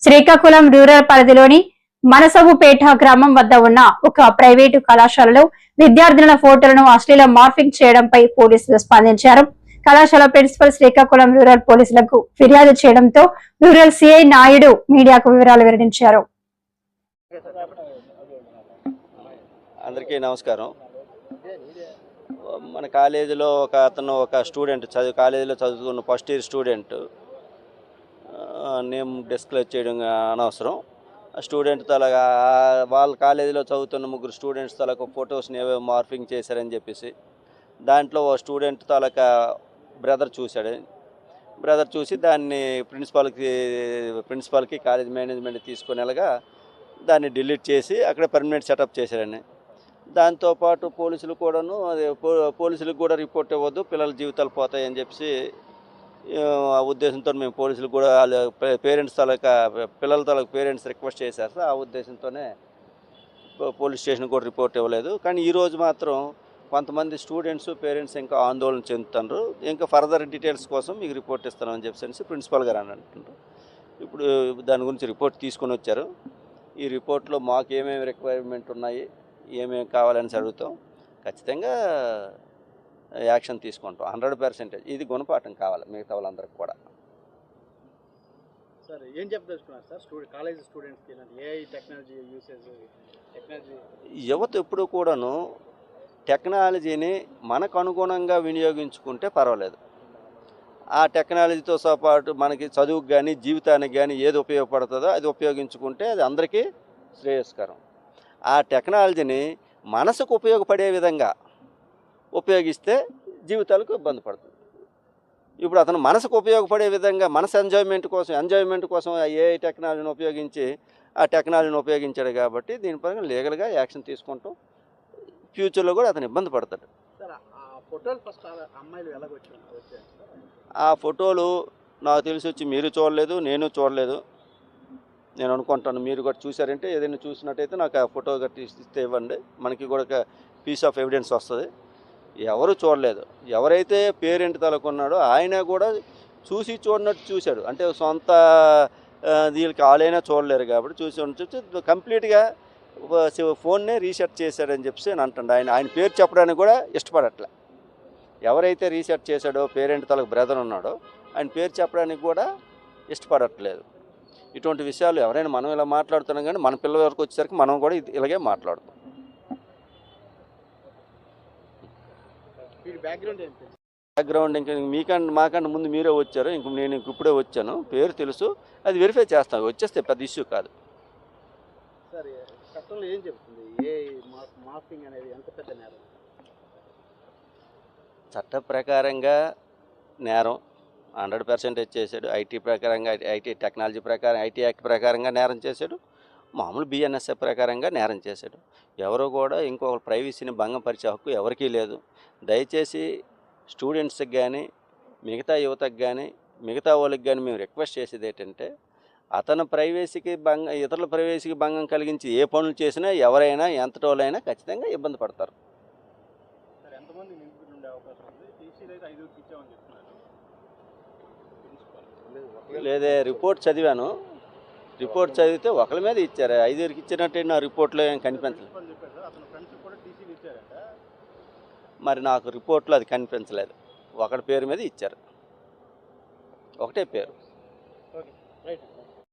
Srikakulam rural పరిధిలోని మనసబుపేట గ్రామం వద్ద ఉన్న ఒక ప్రైవేటు కళాశాలలో విద్యార్థినుల ఫోటోలను అశ్లీల మార్ఫింగ్ చేయడంపై పోలీసులు స్పందించారు. కళాశాల ప్రిన్సిపల్ శ్రీకాకుళం రూరల్ పోలీసులకు ఫిర్యాదు చేయడంతో రూరల్ సిఐ నాయుడు మీడియాకు వివరాలు వెల్లడించారు. అందరికీ నమస్కారం. మన కాలేజీలో ఒక స్టూడెంట్ కాలేజీలో చదువుతున్న first year student name disclose చేయడం అనవసరం. స్టూడెంట్ తలగా వాళ్ళ కాలేజీలో చదువుతున్న ముగ్గురు స్టూడెంట్స్ తలకు ఫొటోస్ని ఏవో మార్ఫింగ్ చేశారని చెప్పేసి దాంట్లో ఓ స్టూడెంట్ తలక బ్రదర్ చూసి దాన్ని ప్రిన్సిపాల్కి కాలేజ్ మేనేజ్మెంట్ తీసుకునేలాగా దాన్ని డిలీట్ చేసి అక్కడ పర్మనెంట్ సెటప్ చేశారని. దాంతోపాటు పోలీసులకు కూడా రిపోర్ట్ ఇవ్వద్దు, పిల్లల జీవితాలు పోతాయని చెప్పి ఆ ఉద్దేశంతో మేము పోలీసులకు కూడా పిల్లల పేరెంట్స్ రిక్వెస్ట్ చేశారు. ఆ ఉద్దేశంతోనే పోలీస్ స్టేషన్కి కూడా రిపోర్ట్ ఇవ్వలేదు. కానీ ఈరోజు మాత్రం కొంతమంది స్టూడెంట్స్ పేరెంట్స్ ఇంకా ఆందోళన చెందుతున్నారు. ఇంకా ఫర్దర్ డీటెయిల్స్ కోసం మీకు రిపోర్ట్ ఇస్తామని చెప్పేసి ప్రిన్సిపాల్ గారు అని అంటున్నారు. ఇప్పుడు దాని గురించి రిపోర్ట్ తీసుకొని వచ్చారు. ఈ రిపోర్ట్లో మాకు ఏమేమి రిక్వైర్మెంట్ ఉన్నాయి, ఏమేమి కావాలని అడుగుతాం. ఖచ్చితంగా యాక్షన్ తీసుకుంటాం 100%. ఇది గుణపాఠం కావాలి మిగతా వాళ్ళందరికీ కూడా. సార్ ఏం చెప్పదలుచుకున్నారు సార్ కాలేజ్ స్టూడెంట్స్కి ఏఐ టెక్నాలజీ యూసేజ్ యువత ఎప్పుడు కూడాను టెక్నాలజీని మనకు అనుగుణంగా వినియోగించుకుంటే పర్వాలేదు. ఆ టెక్నాలజీతో పాటు మనకి చదువుకు కానీ జీవితానికి కానీ ఏది ఉపయోగపడుతుందో అది ఉపయోగించుకుంటే అది అందరికీ శ్రేయస్కరం. ఆ టెక్నాలజీని మనసుకు ఉపయోగపడే విధంగా ఉపయోగిస్తే జీవితాలకు ఇబ్బంది పడుతుంది. ఇప్పుడు అతను మనసుకు ఉపయోగపడే విధంగా మనసు ఎంజాయ్మెంట్ కోసం ఏ టెక్నాలజీని ఉపయోగించి ఆ టెక్నాలజీని ఉపయోగించాడు కాబట్టి దీనిపైన లీగల్గా యాక్షన్ తీసుకుంటాం. ఫ్యూచర్లో కూడా అతను ఇబ్బంది పడతాడు. ఆ ఫోటోలు నాకు తెలిసి వచ్చి మీరు చూడలేదు, నేను చూడలేదు. నేను అనుకుంటాను మీరు కూడా చూసారంటే ఏదైనా చూసినట్టయితే నాకు ఆ ఫోటో గట్టి ఇస్తే ఇవ్వండి, మనకి కూడా ఒక పీస్ ఆఫ్ ఎవిడెన్స్ వస్తుంది. ఎవరు చూడలేదు. ఎవరైతే పేరెంట్ తలకున్నాడో ఆయన కూడా చూడనట్టు చూశాడు. అంటే సొంత వీళ్ళకి వాళ్ళైనా చూడలేరు కాబట్టి చూసి కంప్లీట్గా ఫోన్నే రీసెట్ చేశాడని చెప్పి నేను అంటాడు. ఆయన పేరు చెప్పడానికి కూడా ఇష్టపడట్లే. ఎవరైతే రీసెట్ చేశాడో పేరెంట్ తలకు బ్రదర్ ఉన్నాడో ఆయన పేరు చెప్పడానికి కూడా ఇష్టపడట్లేదు. ఇటువంటి విషయాలు ఎవరైనా మనం ఇలా మాట్లాడుతున్నాం, కానీ మన పిల్లల వరకు వచ్చేసరికి మనం కూడా ఇలాగే మాట్లాడుతాం. బ్యాక్గ్రౌండ్ ఇంకా మాకన్నా ముందు మీరే వచ్చారు, నేను ఇప్పుడే వచ్చాను. పేరు తెలుసు, అది వెరిఫై చేస్తాను, వచ్చేస్తే పెద్ద ఇష్యూ కాదు. ఏం చెప్తుంది మార్ఫింగ్ అనేది ఎంత పెద్ద నేరం? చట్ట ప్రకారంగా నేరం 100% చేశాడు. ఐటీ టెక్నాలజీ ప్రకారం ఐటీ యాక్ట్ ప్రకారంగా నేరం చేశాడు. మామూలు బిఎన్ఎస్ఏ ప్రకారంగా నేరం చేశాడు. ఎవరు కూడా ఇంకొక ప్రైవసీని భంగపరిచే హక్కు ఎవరికీ లేదు. దయచేసి స్టూడెంట్స్కి కానీ మిగతా యువతకు కానీ మిగతా వాళ్ళకి కానీ మేము రిక్వెస్ట్ చేసేది ఏంటంటే ఇతరుల ప్రైవసీకి భంగం కలిగించి ఏ పనులు చేసినా ఎవరైనా ఎంతటోళ్ళైనా ఖచ్చితంగా ఇబ్బంది పడతారు. లేదే రిపోర్ట్ చదివాను. రిపోర్ట్ చదివితే ఒకరి మీద ఇచ్చారు, 5 ఇచ్చినట్టు నా రిపోర్ట్లో ఏం కనిపించలేదు. మరి నాకు రిపోర్ట్లో అది కనిపించలేదు. ఒకటి పేరు మీద ఇచ్చారు, ఒకటే పేరు.